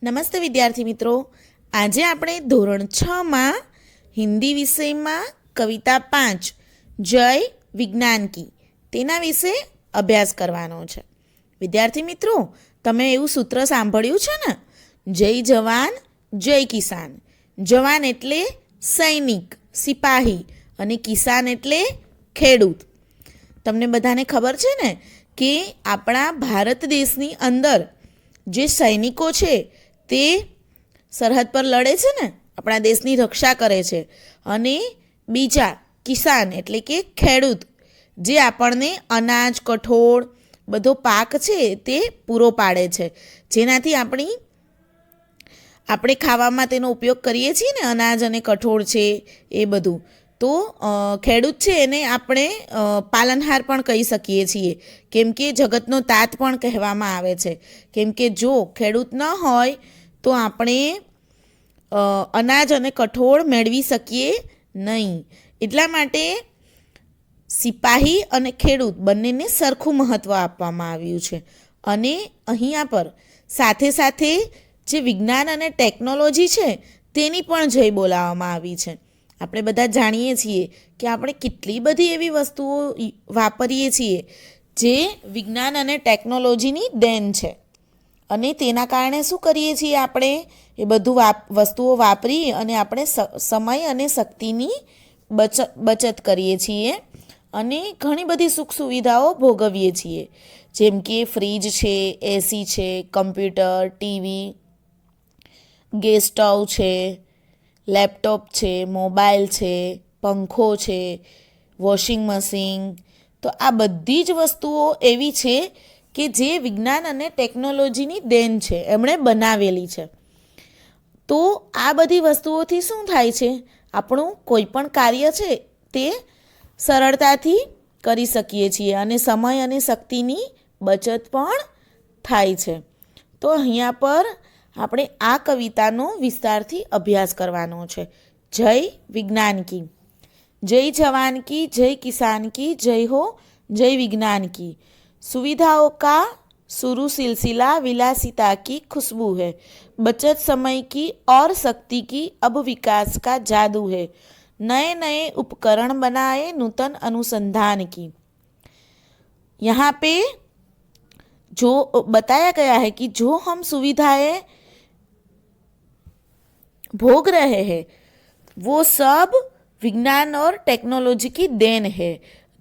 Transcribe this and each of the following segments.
નમસ્તે વિદ્યાર્થી મિત્રો, આજે આપણે ધોરણ 6માં હિન્દી વિષયમાં કવિતા 5 જય વિજ્ઞાન કી તેના વિશે અભ્યાસ કરવાનો છે. વિદ્યાર્થી મિત્રો, તમે એવું સૂત્ર સાંભળ્યું છે ને, જય જવાન જય કિસાન. જવાન એટલે સૈનિક સિપાહી અને કિસાન એટલે ખેડૂત. તમને બધાને ખબર છે ને કે આપણા ભારત દેશની અંદર જે સૈનિકો છે તે સરહદ પર લડે છે ને, આપણા દેશની રક્ષા કરે છે, અને બીજા કિસાન એટલે કે ખેડૂત જે આપણને અનાજ કઠોળ બધો પાક છે તે પૂરો પાડે છે, જેનાથી આપણે ખાવામાં તેનો ઉપયોગ કરીએ છીએ ને, અનાજ અને કઠોળ છે એ બધું. તો ખેડૂત છે એને આપણે પાલનહાર પણ કહી શકીએ છીએ, કેમ કે જગતનો તાત પણ કહેવામાં આવે છે. કેમ કે જો ખેડૂત ન હોય તો આપણે અનાજ અને કઠોળ મેળવી શકીએ નહીં. એટલા માટે સિપાહી અને ખેડૂત બંનેને સરખું મહત્ત્વ આપવામાં આવ્યું છે. અને અહીંયા પર સાથે સાથે જે વિજ્ઞાન અને ટેકનોલોજી છે તેની પણ જય બોલાવવામાં આવી છે. આપણે બધા જાણીએ છીએ કે આપણે કેટલી બધી એવી વસ્તુઓ વાપરીએ છીએ જે વિજ્ઞાન અને ટેકનોલોજીની દેન છે, અને તેના કારણે શું કરીએ છીએ, આપણે એ બધું વસ્તુઓ વાપરી અને આપણે સમય અને શક્તિની બચત કરીએ છીએ અને ઘણી બધી સુખ સુવિધાઓ ભોગવીએ છીએ, જેમ કે ફ્રીજ છે, એસી છે, કમ્પ્યુટર, ટીવી, ગેસ સ્ટવ છે, લેપટોપ છે, મોબાઈલ છે, પંખો છે, વોશિંગ મશીન. તો આ બધી જ વસ્તુઓ એવી છે કે જે વિજ્ઞાન અને ટેકનોલોજીની દેન છે, એમણે બનાવેલી છે. તો આ બધી વસ્તુઓથી શું થાય છે, આપણું કોઈ પણ કાર્ય છે તે સરળતાથી કરી શકીએ છીએ અને સમય અને શક્તિની બચત પણ થાય છે. તો અહીંયા પર આપણે આ કવિતાનો વિસ્તારથી અભ્યાસ કરવાનો છે. જય વિજ્ઞાન કી. જય જવાન કી, જય કિસાન કી, જય હો जय विज्ञान की. सुविधाओं का शुरू सिलसिला विलासिता की खुशबू है. बचत समय की और शक्ति की अब विकास का जादू है. नए नए उपकरण बनाए नूतन अनुसंधान की. यहाँ पे जो बताया गया है कि जो हम सुविधाएं भोग रहे हैं वो सब विज्ञान और टेक्नोलॉजी की देन है.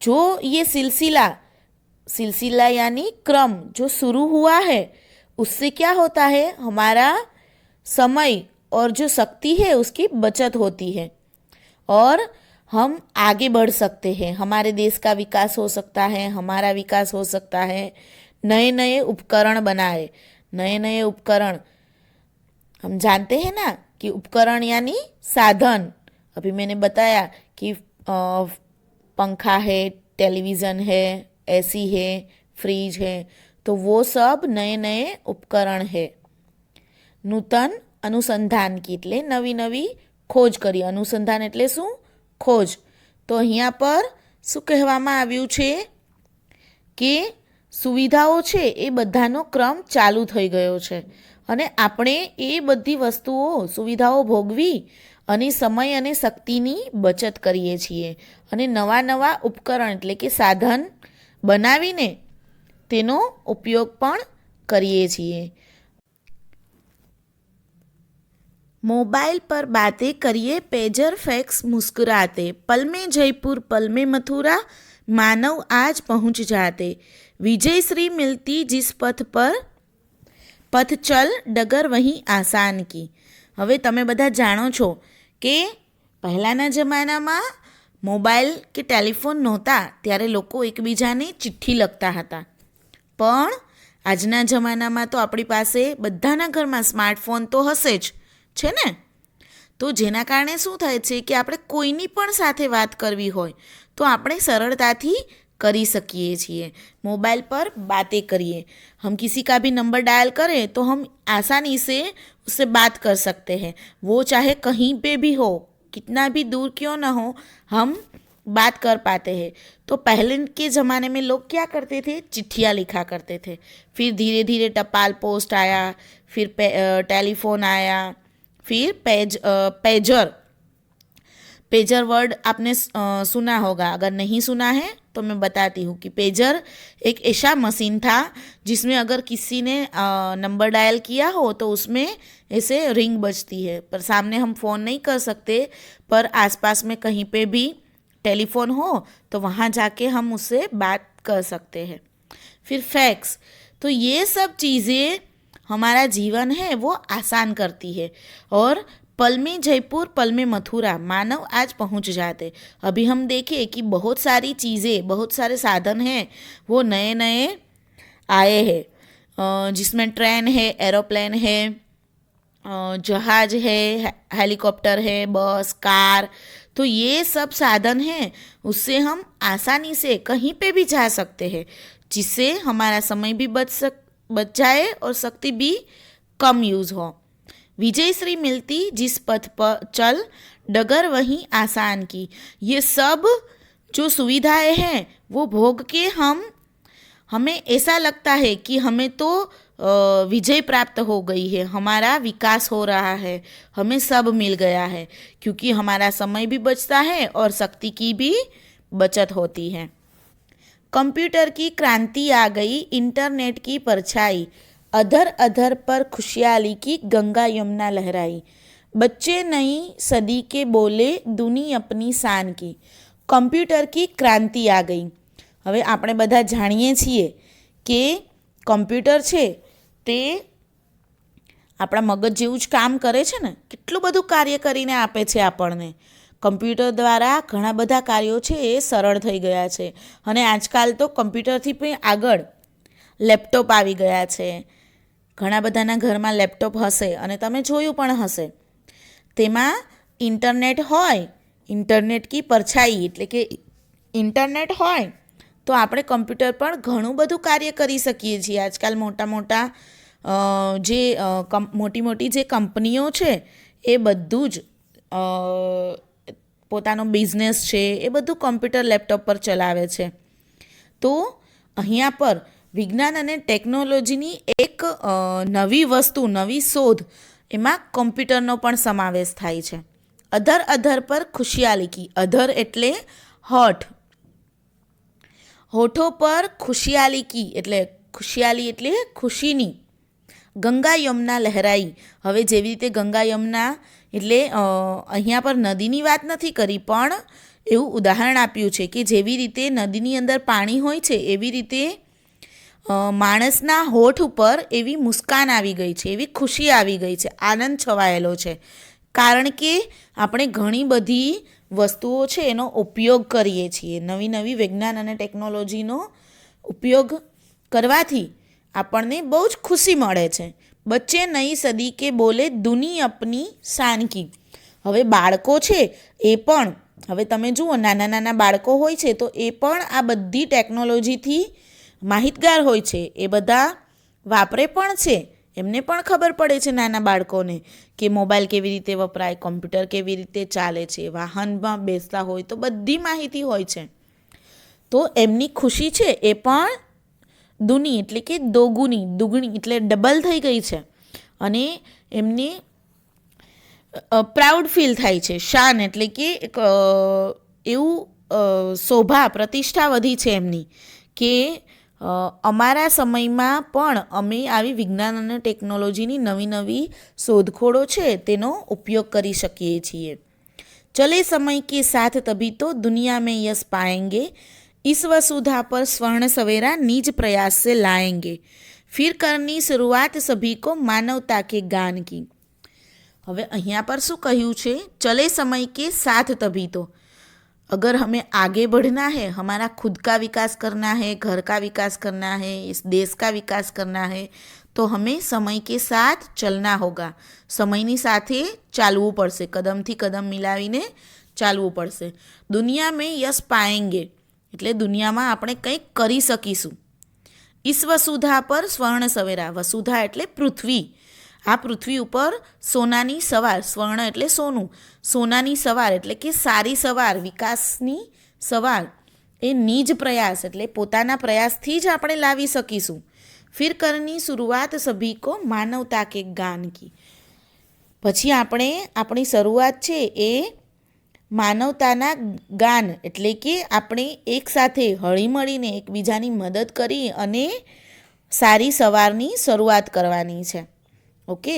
जो ये सिलसिला यानी क्रम जो शुरू हुआ है, उससे क्या होता है, हमारा समय और जो शक्ति है उसकी बचत होती है और हम आगे बढ़ सकते हैं. हमारे देश का विकास हो सकता है, हमारा विकास हो सकता है. नए नए उपकरण बनाए. नए नए उपकरण हम जानते हैं ना कि उपकरण यानी साधन. अभी मैंने बताया कि पंखा है, टेलीविज़न है, एसी है, फ्रीज है, तो वो सब नए नए उपकरण है. नूतन अनुसंधान की એટલે નવી નવી ખોજ કરી. અનુસંધાન એટલે શું? ખોજ. તો અહીંયા પર શું કહેવામાં આવ્યું છે કે સુવિધાઓ છે એ બધાનો ક્રમ ચાલુ થઈ ગયો છે અને આપણે એ બધી વસ્તુઓ સુવિધાઓ ભોગવી અને સમય અને શક્તિની બચત કરીએ છીએ અને નવા નવા ઉપકરણ એટલે કે સાધન બનાવીને તેનો ઉપયોગ પણ કરીએ છીએ. मोबाइल पर बातें करिए, पेजर फैक्स मुस्कुराते, पल में जयपुर पल में मथुरा, मानव आज पहुँच जाते, विजय श्री मिलती जिस पथ पर पथ चल डगर वहीं आसान की. હવે તમે બધા જાણો છો કે પહેલાંના જમાનામાં મોબાઈલ કે ટેલિફોન નહોતા, ત્યારે લોકો એકબીજાને ચિઠ્ઠી લખતા હતા. પણ આજના જમાનામાં તો આપણી પાસે બધાના ઘરમાં સ્માર્ટફોન તો હશે જ છે ને. તો જેના કારણે શું થાય છે કે આપણે કોઈની પણ સાથે વાત કરવી હોય તો આપણે સરળતાથી કરી શકીએ છીએ. मोबाइल पर बातें करिए. हम किसी का भी नंबर डायल करें तो हम आसानी से उससे बात कर सकते हैं. वो चाहे कहीं पे भी हो, कितना भी दूर क्यों ना हो, हम बात कर पाते हैं। तो पहले के ज़माने में लोग क्या करते थे, चिट्ठियाँ लिखा करते थे। फिर धीरे धीरे टपाल पोस्ट आया, फिर टेलीफोन आया, फिर पेजर पेजर वर्ड आपने सुना होगा। अगर नहीं सुना है तो मैं बताती हूँ कि पेजर एक ऐसा मशीन था जिसमें अगर किसी ने नंबर डायल किया हो तो उसमें ऐसे रिंग बजती है, पर सामने हम फ़ोन नहीं कर सकते, पर आसपास में कहीं पे भी टेलीफोन हो तो वहाँ जाके हम उससे बात कर सकते हैं। फिर फैक्स, तो ये सब चीज़ें हमारा जीवन है वो आसान करती है। और पल में जयपुर पल में मथुरा, मानव आज पहुंच जाते। अभी हम देखें कि बहुत सारी चीज़ें, बहुत सारे साधन हैं वो नए नए आए हैं, जिसमें ट्रेन है, एरोप्लेन है, जहाज है, हेलीकॉप्टर है, बस, कार। तो ये सब साधन हैं, उससे हम आसानी से कहीं पे भी जा सकते हैं, जिससे हमारा समय भी बच जाए और शक्ति भी कम यूज़ हो। विजय श्री मिलती जिस पथ पर चल, डगर वहीं आसान की। ये सब जो सुविधाएं हैं वो भोग के हमें ऐसा लगता है कि हमें तो विजय प्राप्त हो गई है, हमारा विकास हो रहा है, हमें सब मिल गया है, क्योंकि हमारा समय भी बचता है और शक्ति की भी बचत होती है। कंप्यूटर की क्रांति आ गई, इंटरनेट की परछाई, अधर अधर पर खुशहाली की गंगा यमुना लहराई। बच्चे नई सदी के बोले, दुनी अपनी शान की। कम्प्यूटर की क्रांति आ गई। હવે આપણે બધા જાણીએ છીએ કે કમ્પ્યુટર છે તે આપણા મગજ જેવું જ કામ કરે છે ને, કેટલું બધું કાર્ય કરીને આપે છે આપણને. કમ્પ્યુટર દ્વારા ઘણા બધા કાર્યો છે એ સરળ થઈ ગયા છે. અને આજકાલ તો કમ્પ્યુટરથી પણ આગળ લેપટોપ આવી ગયા છે. ઘણા બધાના ઘરમાં લેપટોપ હશે અને તમે જોયું પણ હશે. તેમાં ઇન્ટરનેટ હોય, ઇન્ટરનેટ કી પરછાઈ એટલે કે ઇન્ટરનેટ હોય તો આપણે કમ્પ્યુટર પર ઘણું બધું કાર્ય કરી શકીએ છીએ. આજકાલ મોટી મોટી જે કંપનીઓ છે એ બધું જ પોતાનો બિઝનેસ છે એ બધું કમ્પ્યુટર લેપટોપ પર ચલાવે છે. તો અહીંયા પર વિજ્ઞાન અને ટેકનોલોજીની એક નવી વસ્તુ, નવી શોધ, એમાં કમ્પ્યુટરનો પણ સમાવેશ થાય છે. અધર અધર પર ખુશિયાલી કી. અધર એટલે હોઠ, હોઠો પર ખુશિયાલી કી એટલે ખુશિયાલી એટલે ખુશીની. ગંગા યમુના લહેરાઈ. હવે જેવી રીતે ગંગા યમુના એટલે અહીંયા પર નદીની વાત નથી કરી, પણ એવું ઉદાહરણ આપ્યું છે કે જેવી રીતે નદીની અંદર પાણી હોય છે એવી રીતે માણસના હોઠ ઉપર એવી મુસ્કાન આવી ગઈ છે, એવી ખુશી આવી ગઈ છે, આનંદ છવાયેલો છે. કારણ કે આપણે ઘણી બધી વસ્તુઓ છે એનો ઉપયોગ કરીએ છીએ. નવી નવી વિજ્ઞાન અને ટેકનોલોજીનો ઉપયોગ કરવાથી આપણને બહુ જ ખુશી મળે છે. બચ્ચે નઈ સદી કે બોલે, દુની અપની શાન કી. હવે બાળકો છે એ પણ, હવે તમે જુઓ નાના નાના બાળકો હોય છે તો એ પણ આ બધી ટેકનોલોજીથી માહિતગાર હોય છે. એ બધા વાપરે પણ છે, એમને પણ ખબર પડે છે નાના બાળકોને કે મોબાઈલ કેવી રીતે વપરાય, કમ્પ્યુટર કેવી રીતે ચાલે છે, વાહનમાં બેસતા હોય તો બધી માહિતી હોય છે. તો એમની ખુશી છે એ પણ દુની એટલે કે દોગુની, દુગણી એટલે ડબલ થઈ ગઈ છે. અને એમને પ્રાઉડ ફીલ થાય છે. શાન એટલે કે એવું શોભા, પ્રતિષ્ઠા વધી છે એમની કે અમારા સમયમાં પણ અમે આવી વિજ્ઞાન અને ટેકનોલોજીની નવી નવી શોધખોળો છે તેનો ઉપયોગ કરી શકીએ છીએ. ચલે સમય કે સાથ તभी तो दुनिया में यश पाएंगे, इस वसुधा पर स्वर्ण सवेरा निज प्रयास से लाएंगे, फिर करनी शुरुआत सभी को मानवता के गान की. હવે અહીંયા पर શું કહ્યું છે? चले समय के साथ तभी तो. अगर हमें आगे बढ़ना है, हमारा खुद का विकास करना है, घर का विकास करना है, इस देश का विकास करना है, तो हमें समय के साथ चलना होगा. समयनी સાથે ચાલવું પડશે, કદમથી કદમ મિલાવીને ચાલવું પડશે. દુનિયા મેં યશ પાએંગે એટલે દુનિયામાં આપણે કંઈક કરી શકીશું. ઈસ વસુધા પર સ્વર્ણ સવેરા. વસુધા એટલે પૃથ્વી. આ પૃથ્વી ઉપર સોનાની સવાર, સ્વર્ણ એટલે સોનું, સોનાની સવાર એટલે કે સારી સવાર, વિકાસની સવાલ એ નિજ પ્રયાસ એટલે પોતાના પ્રયાસથી જ આપણે લાવી શકીશું. ફિર કરની શરૂઆત સભી કો માનવતા કે ગાન કી. પછી આપણે આપણી શરૂઆત છે એ માનવતાના ગાન એટલે કે આપણે એકસાથે હળીમળીને એકબીજાની મદદ કરી અને સારી સવારની શરૂઆત કરવાની છે. ઓકે,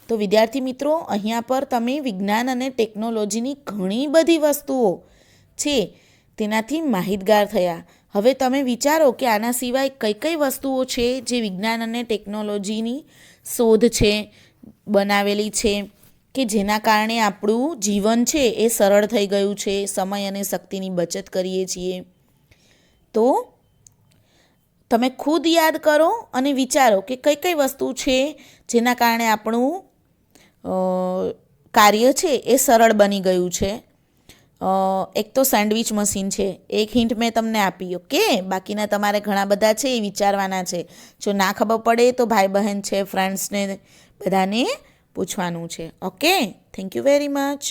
તો વિદ્યાર્થી મિત્રો, અહીંયા પર તમે વિજ્ઞાન અને ટેકનોલોજીની ઘણી બધી વસ્તુઓ છે તેનાથી માહિતગાર થયા. હવે તમે વિચારો કે આના સિવાય કઈ કઈ વસ્તુઓ છે જે વિજ્ઞાન અને ટેકનોલોજીની શોધ છે, બનાવેલી છે, કે જેના કારણે આપણું જીવન છે એ સરળ થઈ ગયું છે, સમય અને શક્તિની બચત કરીએ છીએ. તો તમે ખુદ યાદ કરો અને વિચારો કે કઈ કઈ વસ્તુ છે જેના કારણે આપણું કાર્ય છે એ સરળ બની ગયું છે. એક તો સેન્ડવિચ મશીન છે, એક હિન્ટ મેં તમને આપી. ઓકે, બાકીના તમારે ઘણા બધા છે એ વિચારવાના છે. જો ના ખબર પડે તો ભાઈ બહેન છે, ફ્રેન્ડ્સને બધાને પૂછવાનું છે. Okay, thank you very much.